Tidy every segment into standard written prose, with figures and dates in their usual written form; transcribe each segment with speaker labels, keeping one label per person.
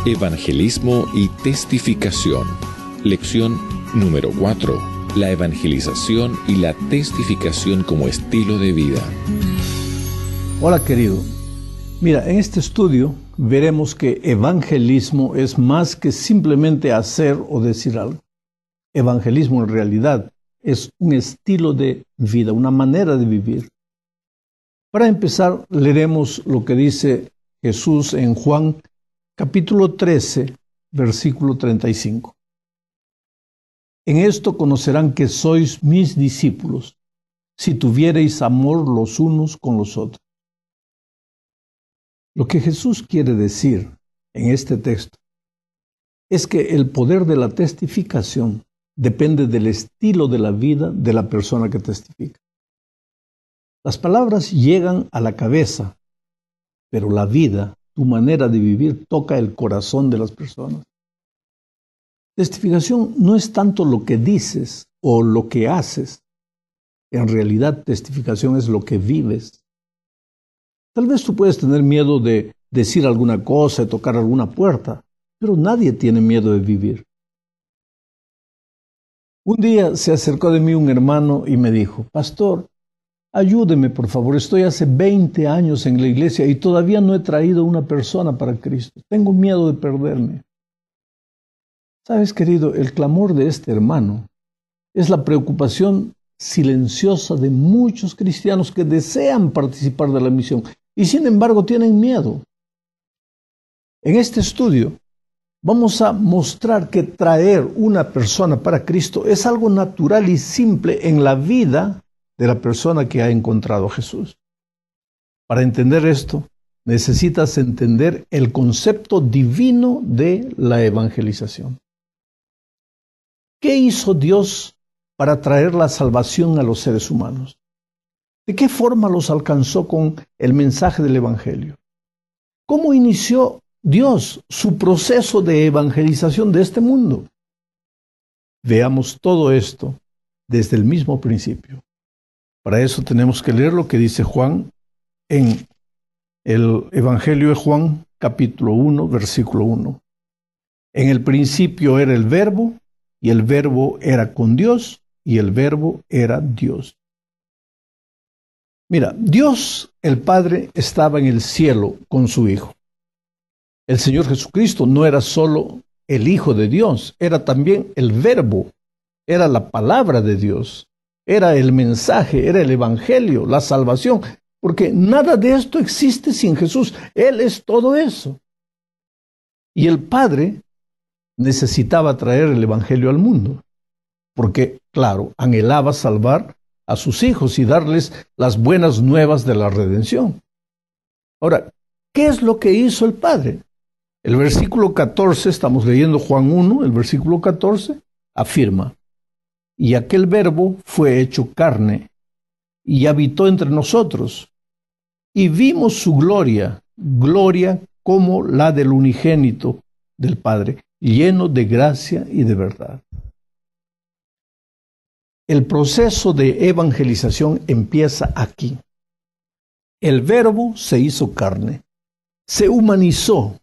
Speaker 1: Evangelismo y testificación. Lección número 4. La evangelización y la testificación como estilo de vida.
Speaker 2: Hola querido. Mira, en este estudio veremos que evangelismo es más que simplemente hacer o decir algo. Evangelismo en realidad es un estilo de vida, una manera de vivir. Para empezar, leeremos lo que dice Jesús en Juan capítulo 13, versículo 35. En esto conocerán que sois mis discípulos, si tuviereis amor los unos con los otros. Lo que Jesús quiere decir en este texto es que el poder de la testificación depende del estilo de la vida de la persona que testifica. Las palabras llegan a la cabeza, pero la vida, tu manera de vivir, toca el corazón de las personas. Testificación no es tanto lo que dices o lo que haces. En realidad, testificación es lo que vives. Tal vez tú puedes tener miedo de decir alguna cosa, de tocar alguna puerta, pero nadie tiene miedo de vivir. Un día se acercó de mí un hermano y me dijo: Pastor, ayúdeme por favor, estoy hace 20 años en la iglesia y todavía no he traído una persona para Cristo. Tengo miedo de perderme. Sabes, querido, el clamor de este hermano es la preocupación silenciosa de muchos cristianos que desean participar de la misión y sin embargo tienen miedo. En este estudio vamos a mostrar que traer una persona para Cristo es algo natural y simple en la vida de la persona que ha encontrado a Jesús. Para entender esto, necesitas entender el concepto divino de la evangelización. ¿Qué hizo Dios para traer la salvación a los seres humanos? ¿De qué forma los alcanzó con el mensaje del Evangelio? ¿Cómo inició Dios su proceso de evangelización de este mundo? Veamos todo esto desde el mismo principio. Para eso tenemos que leer lo que dice Juan en el Evangelio de Juan, capítulo 1, versículo 1. En el principio era el Verbo, y el Verbo era con Dios, y el Verbo era Dios. Mira, Dios, el Padre, estaba en el cielo con su Hijo. El Señor Jesucristo no era solo el Hijo de Dios, era también el Verbo, era la palabra de Dios, era el mensaje, era el Evangelio, la salvación, porque nada de esto existe sin Jesús. Él es todo eso. Y el Padre necesitaba traer el Evangelio al mundo, porque, claro, anhelaba salvar a sus hijos y darles las buenas nuevas de la redención. Ahora, ¿qué es lo que hizo el Padre? El versículo 14, estamos leyendo Juan 1, el versículo 14, afirma: y aquel Verbo fue hecho carne y habitó entre nosotros, y vimos su gloria, gloria como la del unigénito del Padre, lleno de gracia y de verdad. El proceso de evangelización empieza aquí. El Verbo se hizo carne, se humanizó,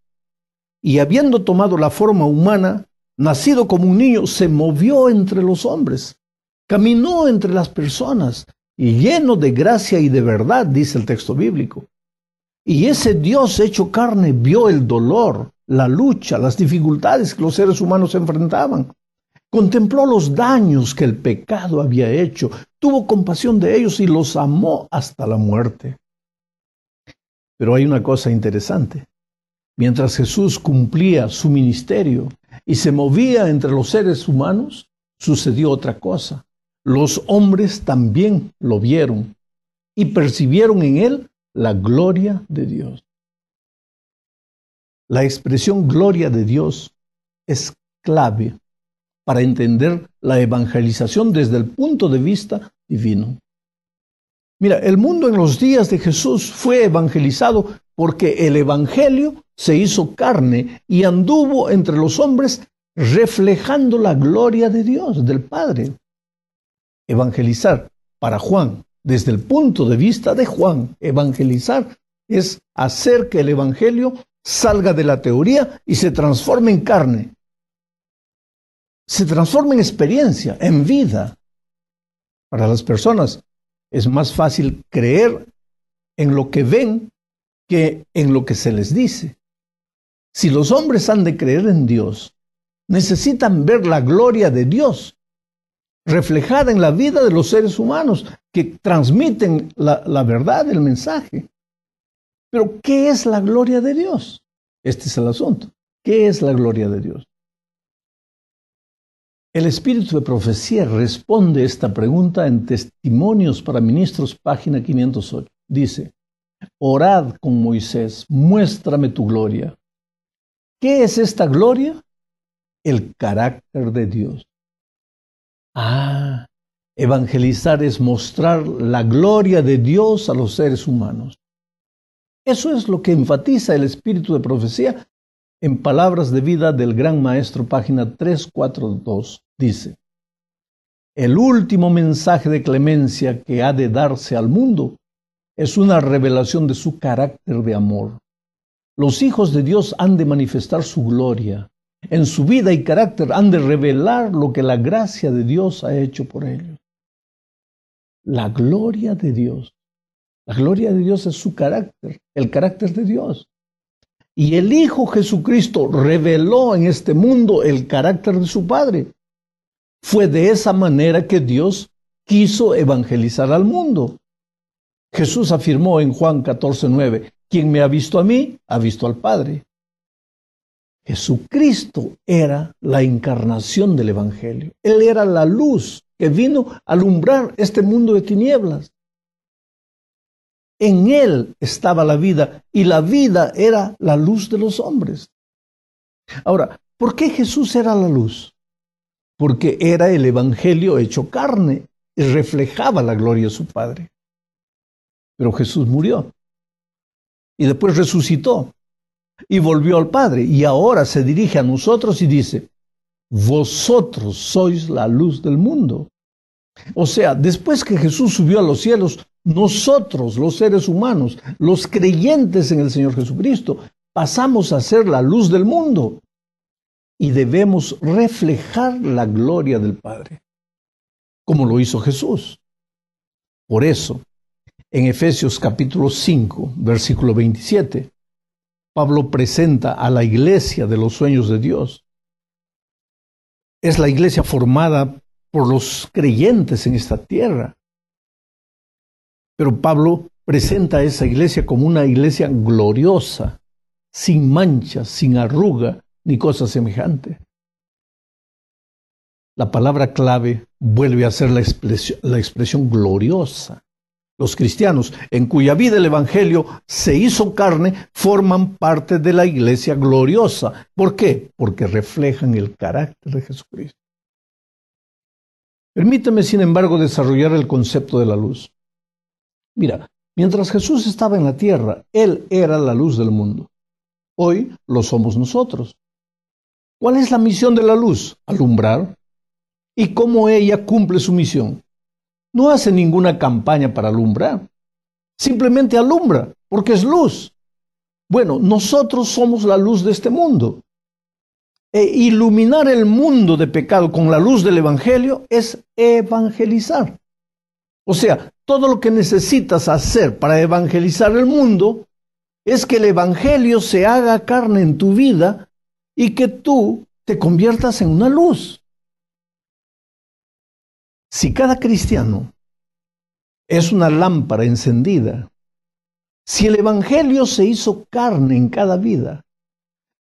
Speaker 2: y habiendo tomado la forma humana, nacido como un niño, se movió entre los hombres, caminó entre las personas, y lleno de gracia y de verdad, dice el texto bíblico. Y ese Dios hecho carne vio el dolor, la lucha, las dificultades que los seres humanos enfrentaban. Contempló los daños que el pecado había hecho, tuvo compasión de ellos y los amó hasta la muerte. Pero hay una cosa interesante. Mientras Jesús cumplía su ministerio y se movía entre los seres humanos, sucedió otra cosa. Los hombres también lo vieron y percibieron en él la gloria de Dios. La expresión gloria de Dios es clave para entender la evangelización desde el punto de vista divino. Mira, el mundo en los días de Jesús fue evangelizado porque el Evangelio se hizo carne y anduvo entre los hombres reflejando la gloria de Dios, del Padre. Evangelizar para Juan, desde el punto de vista de Juan, evangelizar es hacer que el Evangelio salga de la teoría y se transforme en carne. Se transforma en experiencia, en vida. Para las personas es más fácil creer en lo que ven que en lo que se les dice. Si los hombres han de creer en Dios, necesitan ver la gloria de Dios reflejada en la vida de los seres humanos que transmiten la verdad, el mensaje. Pero, ¿qué es la gloria de Dios? Este es el asunto. ¿Qué es la gloria de Dios? El Espíritu de Profecía responde esta pregunta en Testimonios para Ministros, página 508. Dice, orad con Moisés, muéstrame tu gloria. ¿Qué es esta gloria? El carácter de Dios. Evangelizar es mostrar la gloria de Dios a los seres humanos. Eso es lo que enfatiza el Espíritu de Profecía en Palabras de Vida del Gran Maestro, página 342. Dice, el último mensaje de clemencia que ha de darse al mundo es una revelación de su carácter de amor. Los hijos de Dios han de manifestar su gloria. En su vida y carácter han de revelar lo que la gracia de Dios ha hecho por ellos. La gloria de Dios. La gloria de Dios es su carácter, el carácter de Dios. Y el Hijo Jesucristo reveló en este mundo el carácter de su Padre. Fue de esa manera que Dios quiso evangelizar al mundo. Jesús afirmó en Juan 14:9, quien me ha visto a mí, ha visto al Padre. Jesucristo era la encarnación del Evangelio. Él era la luz que vino a alumbrar este mundo de tinieblas. En Él estaba la vida y la vida era la luz de los hombres. Ahora, ¿por qué Jesús era la luz? Porque era el Evangelio hecho carne y reflejaba la gloria de su Padre. Pero Jesús murió y después resucitó y volvió al Padre y ahora se dirige a nosotros y dice, vosotros sois la luz del mundo. O sea, después que Jesús subió a los cielos, nosotros, los seres humanos, los creyentes en el Señor Jesucristo, pasamos a ser la luz del mundo y debemos reflejar la gloria del Padre, como lo hizo Jesús. Por eso, en Efesios capítulo 5, versículo 27, Pablo presenta a la iglesia de los sueños de Dios. Es la iglesia formada por los creyentes en esta tierra. Pero Pablo presenta a esa iglesia como una iglesia gloriosa, sin mancha, sin arruga, ni cosa semejante. La palabra clave vuelve a ser la expresión gloriosa. Los cristianos, en cuya vida el Evangelio se hizo carne, forman parte de la iglesia gloriosa. ¿Por qué? Porque reflejan el carácter de Jesucristo. Permíteme, sin embargo, desarrollar el concepto de la luz. Mira, mientras Jesús estaba en la tierra, Él era la luz del mundo. Hoy lo somos nosotros. ¿Cuál es la misión de la luz? Alumbrar. ¿Y cómo ella cumple su misión? No hace ninguna campaña para alumbrar. Simplemente alumbra, porque es luz. Bueno, nosotros somos la luz de este mundo. E iluminar el mundo de pecado con la luz del Evangelio es evangelizar. O sea, todo lo que necesitas hacer para evangelizar el mundo es que el Evangelio se haga carne en tu vida y que tú te conviertas en una luz. Si cada cristiano es una lámpara encendida, si el Evangelio se hizo carne en cada vida,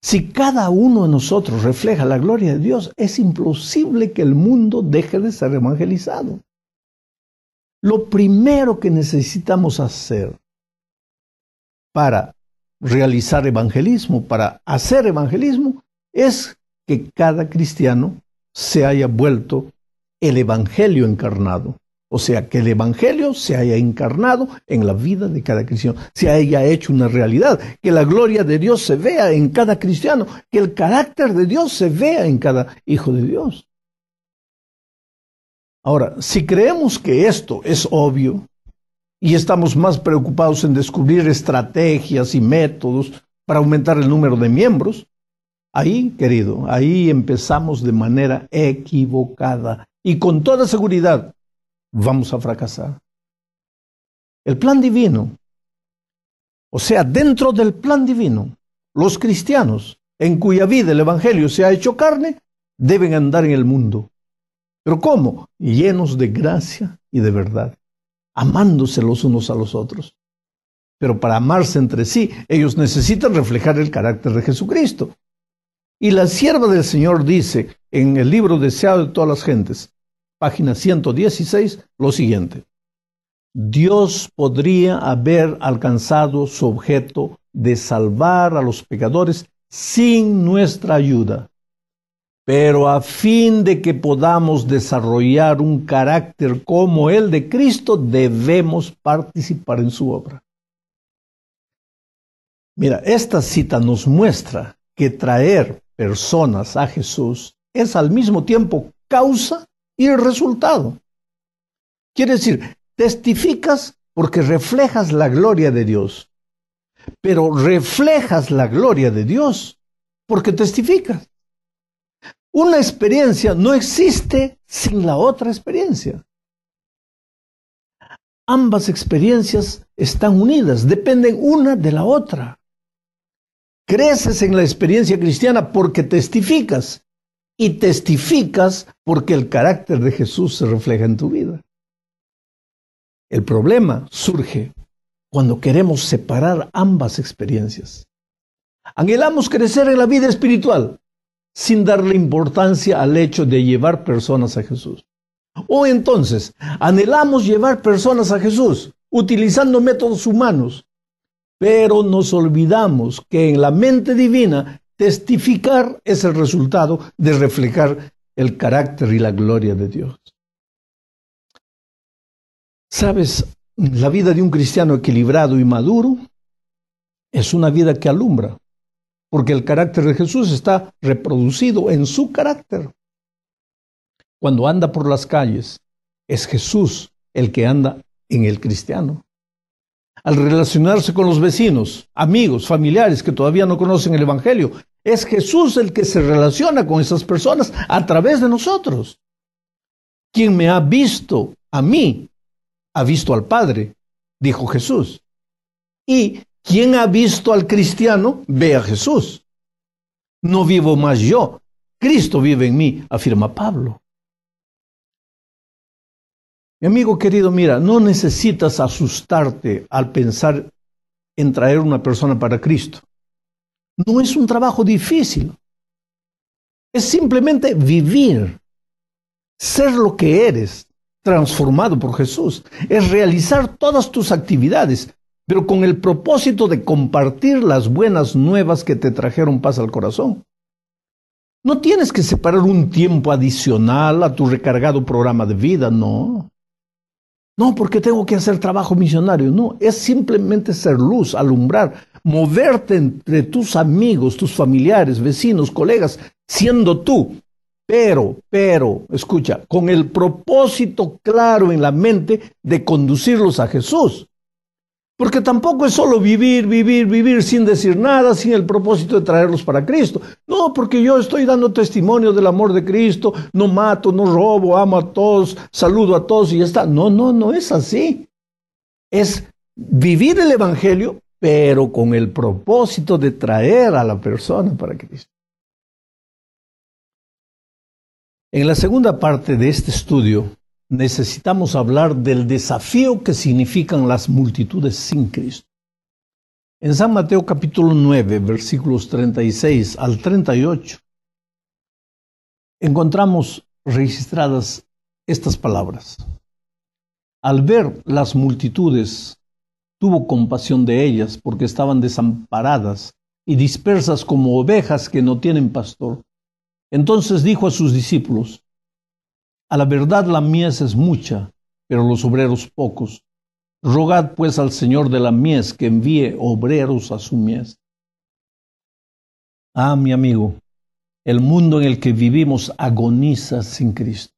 Speaker 2: si cada uno de nosotros refleja la gloria de Dios, es imposible que el mundo deje de ser evangelizado. Lo primero que necesitamos hacer para realizar evangelismo, para hacer evangelismo, es que cada cristiano se haya vuelto el Evangelio encarnado. O sea, que el Evangelio se haya encarnado en la vida de cada cristiano, se haya hecho una realidad, que la gloria de Dios se vea en cada cristiano, que el carácter de Dios se vea en cada hijo de Dios. Ahora, si creemos que esto es obvio y estamos más preocupados en descubrir estrategias y métodos para aumentar el número de miembros. Ahí, querido, ahí empezamos de manera equivocada y con toda seguridad vamos a fracasar. El plan divino, o sea, dentro del plan divino, los cristianos en cuya vida el Evangelio se ha hecho carne, deben andar en el mundo. ¿Pero cómo? Llenos de gracia y de verdad, amándose los unos a los otros. Pero para amarse entre sí, ellos necesitan reflejar el carácter de Jesucristo. Y la sierva del Señor dice en el libro Deseado de todas las gentes, página 116, lo siguiente: Dios podría haber alcanzado su objeto de salvar a los pecadores sin nuestra ayuda, pero a fin de que podamos desarrollar un carácter como el de Cristo, debemos participar en su obra. Mira, esta cita nos muestra que traer personas a Jesús es al mismo tiempo causa y resultado. Quiere decir, testificas porque reflejas la gloria de Dios, pero reflejas la gloria de Dios porque testificas. Una experiencia no existe sin la otra experiencia. Ambas experiencias están unidas, dependen una de la otra. Creces en la experiencia cristiana porque testificas, y testificas porque el carácter de Jesús se refleja en tu vida. El problema surge cuando queremos separar ambas experiencias. Anhelamos crecer en la vida espiritual sin darle importancia al hecho de llevar personas a Jesús. O entonces, anhelamos llevar personas a Jesús utilizando métodos humanos, pero nos olvidamos que en la mente divina testificar es el resultado de reflejar el carácter y la gloria de Dios. ¿Sabes? La vida de un cristiano equilibrado y maduro es una vida que alumbra, porque el carácter de Jesús está reproducido en su carácter. Cuando anda por las calles, es Jesús el que anda en el cristiano. Al relacionarse con los vecinos, amigos, familiares que todavía no conocen el Evangelio, es Jesús el que se relaciona con esas personas a través de nosotros. Quien me ha visto a mí, ha visto al Padre, dijo Jesús. Y quien ha visto al cristiano, ve a Jesús. No vivo más yo, Cristo vive en mí, afirma Pablo. Mi amigo querido, mira, no necesitas asustarte al pensar en traer una persona para Cristo. No es un trabajo difícil. Es simplemente vivir, ser lo que eres, transformado por Jesús. Es realizar todas tus actividades, pero con el propósito de compartir las buenas nuevas que te trajeron paz al corazón. No tienes que separar un tiempo adicional a tu recargado programa de vida, no. No, porque tengo que hacer trabajo misionario. No, es simplemente ser luz, alumbrar, moverte entre tus amigos, tus familiares, vecinos, colegas, siendo tú. Pero, escucha, con el propósito claro en la mente de conducirlos a Jesús. Porque tampoco es solo vivir sin decir nada, sin el propósito de traerlos para Cristo. No, porque yo estoy dando testimonio del amor de Cristo, no mato, no robo, amo a todos, saludo a todos y ya está. No es así. Es vivir el Evangelio, pero con el propósito de traer a la persona para Cristo. En la segunda parte de este estudio, necesitamos hablar del desafío que significan las multitudes sin Cristo. En San Mateo capítulo 9, versículos 36 al 38, encontramos registradas estas palabras. Al ver las multitudes, tuvo compasión de ellas porque estaban desamparadas y dispersas como ovejas que no tienen pastor. Entonces dijo a sus discípulos: a la verdad la mies es mucha, pero los obreros pocos. Rogad pues al Señor de la mies que envíe obreros a su mies. Ah, mi amigo, el mundo en el que vivimos agoniza sin Cristo.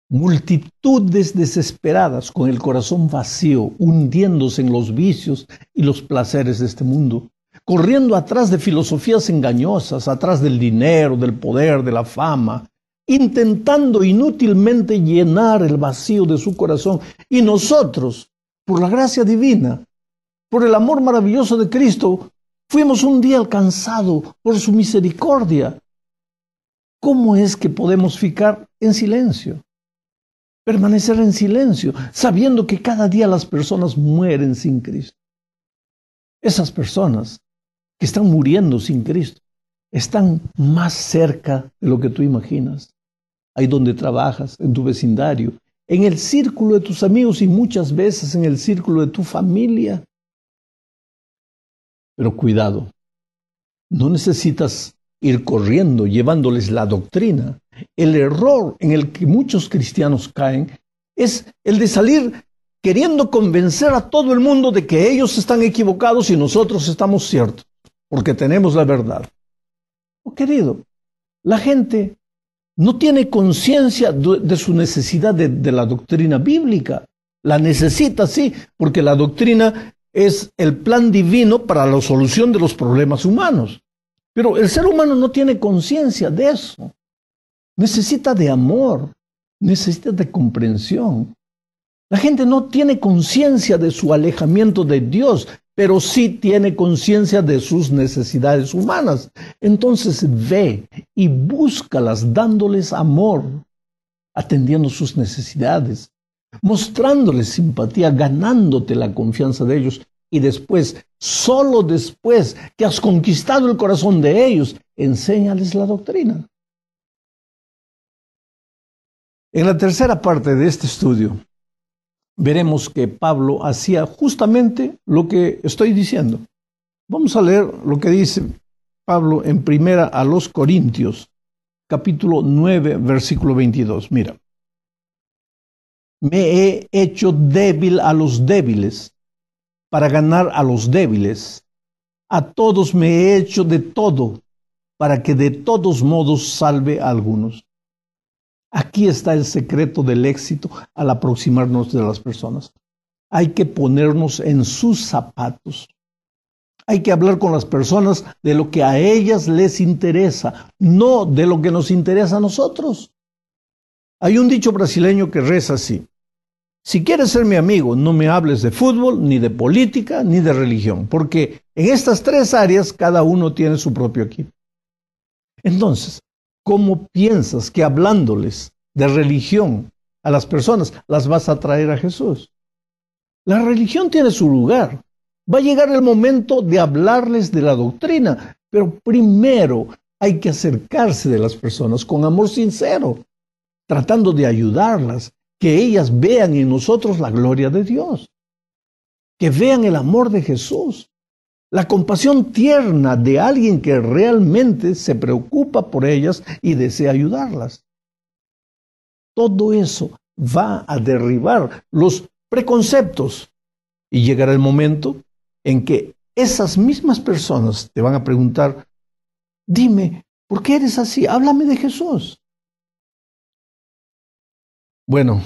Speaker 2: Multitudes desesperadas con el corazón vacío, hundiéndose en los vicios y los placeres de este mundo, corriendo atrás de filosofías engañosas, atrás del dinero, del poder, de la fama, intentando inútilmente llenar el vacío de su corazón. Y nosotros, por la gracia divina, por el amor maravilloso de Cristo, fuimos un día alcanzados por su misericordia. ¿Cómo es que podemos ficar en silencio? Permanecer en silencio, sabiendo que cada día las personas mueren sin Cristo. Esas personas que están muriendo sin Cristo están más cerca de lo que tú imaginas. Ahí donde trabajas, en tu vecindario, en el círculo de tus amigos y muchas veces en el círculo de tu familia. Pero cuidado, no necesitas ir corriendo llevándoles la doctrina. El error en el que muchos cristianos caen es el de salir queriendo convencer a todo el mundo de que ellos están equivocados y nosotros estamos ciertos, porque tenemos la verdad. Oh, querido, la gente no tiene conciencia de su necesidad de la doctrina bíblica. La necesita, sí, porque la doctrina es el plan divino para la solución de los problemas humanos. Pero el ser humano no tiene conciencia de eso. Necesita de amor, necesita de comprensión. La gente no tiene conciencia de su alejamiento de Dios, pero sí tiene conciencia de sus necesidades humanas. Entonces ve y búscalas dándoles amor, atendiendo sus necesidades, mostrándoles simpatía, ganándote la confianza de ellos. Y después, solo después que has conquistado el corazón de ellos, enséñales la doctrina. En la tercera parte de este estudio, veremos que Pablo hacía justamente lo que estoy diciendo. Vamos a leer lo que dice Pablo en primera a los Corintios, capítulo 9, versículo 22. Mira. Me he hecho débil a los débiles, para ganar a los débiles. A todos me he hecho de todo, para que de todos modos salve a algunos. Aquí está el secreto del éxito al aproximarnos de las personas. Hay que ponernos en sus zapatos. Hay que hablar con las personas de lo que a ellas les interesa, no de lo que nos interesa a nosotros. Hay un dicho brasileño que reza así: si quieres ser mi amigo, no me hables de fútbol, ni de política, ni de religión, porque en estas tres áreas cada uno tiene su propio equipo. Entonces, ¿cómo piensas que hablándoles de religión a las personas las vas a traer a Jesús? La religión tiene su lugar. Va a llegar el momento de hablarles de la doctrina, pero primero hay que acercarse de las personas con amor sincero, tratando de ayudarlas, que ellas vean en nosotros la gloria de Dios, que vean el amor de Jesús, la compasión tierna de alguien que realmente se preocupa por ellas y desea ayudarlas. Todo eso va a derribar los preconceptos y llegará el momento en que esas mismas personas te van a preguntar: dime, ¿por qué eres así? Háblame de Jesús. Bueno,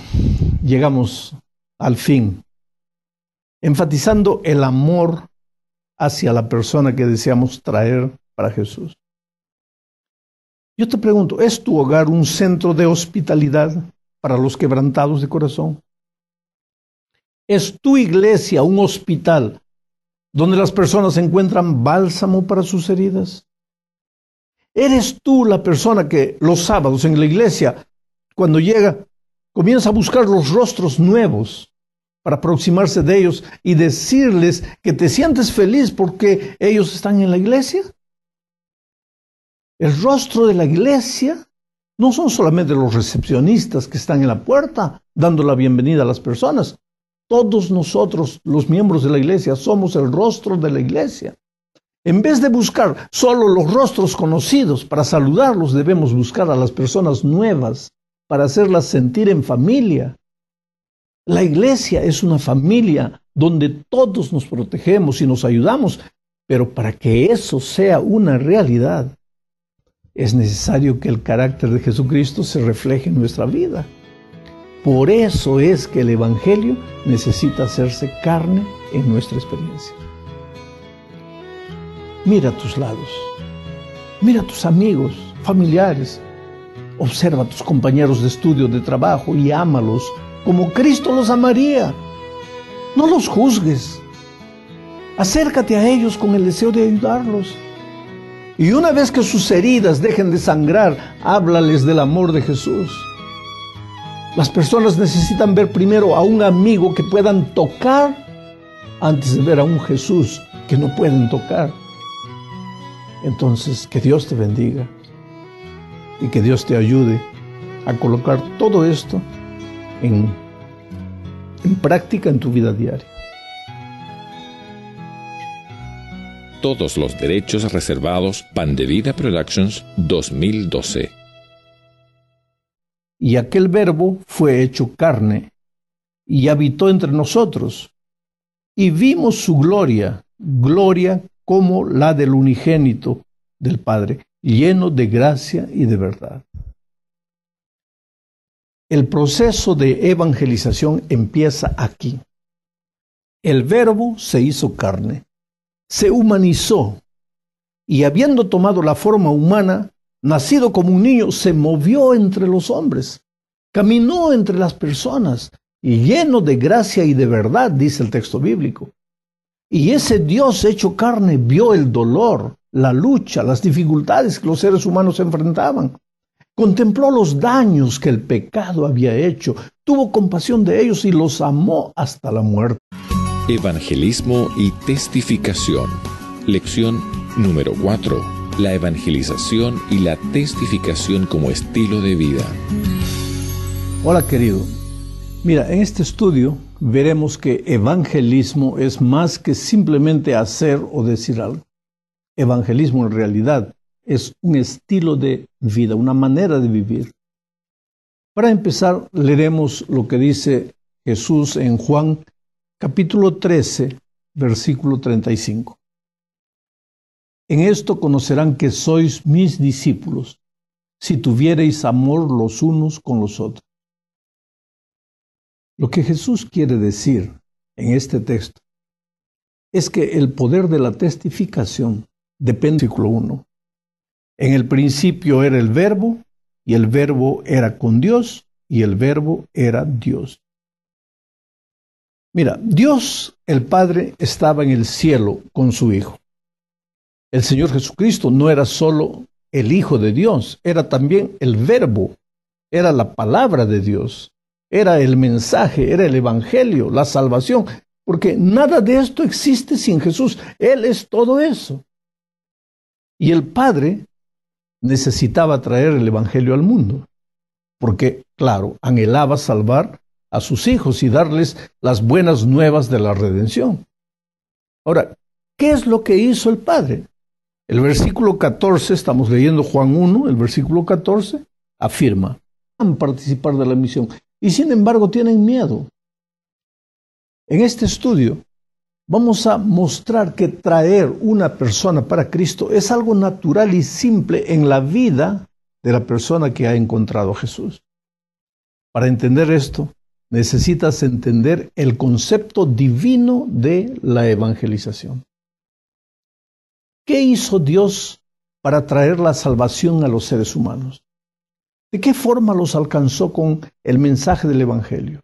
Speaker 2: llegamos al fin, enfatizando el amor hacia la persona que deseamos traer para Jesús. Yo te pregunto, ¿es tu hogar un centro de hospitalidad para los quebrantados de corazón? ¿Es tu iglesia un hospital donde las personas encuentran bálsamo para sus heridas? ¿Eres tú la persona que los sábados en la iglesia, cuando llega, comienza a buscar los rostros nuevos para aproximarse de ellos y decirles que te sientes feliz porque ellos están en la iglesia? El rostro de la iglesia no son solamente los recepcionistas que están en la puerta dando la bienvenida a las personas. Todos nosotros, los miembros de la iglesia, somos el rostro de la iglesia. En vez de buscar solo los rostros conocidos para saludarlos, debemos buscar a las personas nuevas para hacerlas sentir en familia. La iglesia es una familia donde todos nos protegemos y nos ayudamos, pero para que eso sea una realidad, es necesario que el carácter de Jesucristo se refleje en nuestra vida. Por eso es que el Evangelio necesita hacerse carne en nuestra experiencia. Mira a tus lados, mira a tus amigos, familiares, observa a tus compañeros de estudio, de trabajo y ámalos como Cristo los amaría. No los juzgues. Acércate a ellos con el deseo de ayudarlos. Y una vez que sus heridas dejen de sangrar, háblales del amor de Jesús. Las personas necesitan ver primero a un amigo que puedan tocar antes de ver a un Jesús que no pueden tocar. Entonces, que Dios te bendiga y que Dios te ayude a colocar todo esto en práctica en tu vida diaria.
Speaker 1: Todos los derechos reservados. Pan de Vida Productions 2012.
Speaker 2: Y aquel Verbo fue hecho carne y habitó entre nosotros, y vimos su gloria, gloria como la del unigénito del Padre, lleno de gracia y de verdad. El proceso de evangelización empieza aquí. El Verbo se hizo carne, se humanizó, y habiendo tomado la forma humana, nacido como un niño, se movió entre los hombres, caminó entre las personas, y lleno de gracia y de verdad, dice el texto bíblico. Y ese Dios hecho carne vio el dolor, la lucha, las dificultades que los seres humanos enfrentaban. Contempló los daños que el pecado había hecho, tuvo compasión de ellos y los amó hasta la muerte.
Speaker 1: Evangelismo y testificación. Lección número 4. La evangelización y la testificación como estilo de vida.
Speaker 2: Hola querido. Mira, en este estudio veremos que evangelismo es más que simplemente hacer o decir algo. Evangelismo en realidad es un estilo de vida, una manera de vivir. Para empezar, leeremos lo que dice Jesús en Juan capítulo 13, versículo 35. En esto conocerán que sois mis discípulos, si tuviereis amor los unos con los otros. Lo que Jesús quiere decir en este texto es que el poder de la testificación depende del versículo 1. En el principio era el Verbo, y el Verbo era con Dios, y el Verbo era Dios. Mira, Dios, el Padre, estaba en el cielo con su Hijo. El Señor Jesucristo no era solo el Hijo de Dios, era también el Verbo, era la palabra de Dios, era el mensaje, era el Evangelio, la salvación, porque nada de esto existe sin Jesús. Él es todo eso. Y el Padre necesitaba traer el Evangelio al mundo, porque, claro, anhelaba salvar a sus hijos y darles las buenas nuevas de la redención. Ahora, ¿qué es lo que hizo el Padre? El versículo 14, estamos leyendo Juan 1, el versículo 14, afirma: van a participar de la misión y sin embargo tienen miedo. En este estudio vamos a mostrar que traer una persona para Cristo es algo natural y simple en la vida de la persona que ha encontrado a Jesús. Para entender esto, necesitas entender el concepto divino de la evangelización. ¿Qué hizo Dios para traer la salvación a los seres humanos? ¿De qué forma los alcanzó con el mensaje del Evangelio?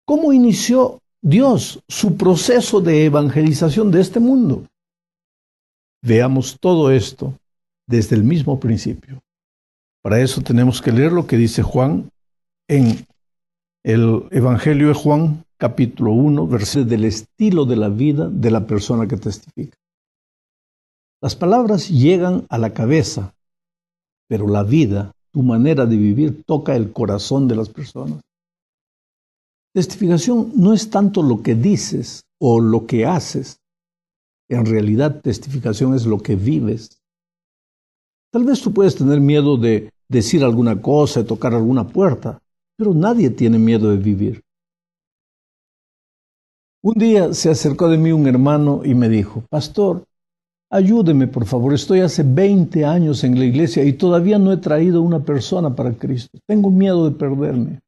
Speaker 2: ¿Cómo inició Dios su proceso de evangelización de este mundo? Veamos todo esto desde el mismo principio. Para eso tenemos que leer lo que dice Juan en el Evangelio de Juan, capítulo 1, versículo del estilo de la vida de la persona que testifica. Las palabras llegan a la cabeza, pero la vida, tu manera de vivir, toca el corazón de las personas. Testificación no es tanto lo que dices o lo que haces. En realidad, testificación es lo que vives. Tal vez tú puedes tener miedo de decir alguna cosa, de tocar alguna puerta, pero nadie tiene miedo de vivir. Un día se acercó de mí un hermano y me dijo: pastor, ayúdeme por favor, estoy hace 20 años en la iglesia y todavía no he traído una persona para Cristo. Tengo miedo de perderme.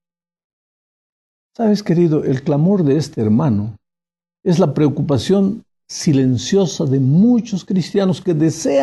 Speaker 2: Sabes, querido, el clamor de este hermano es la preocupación silenciosa de muchos cristianos que desean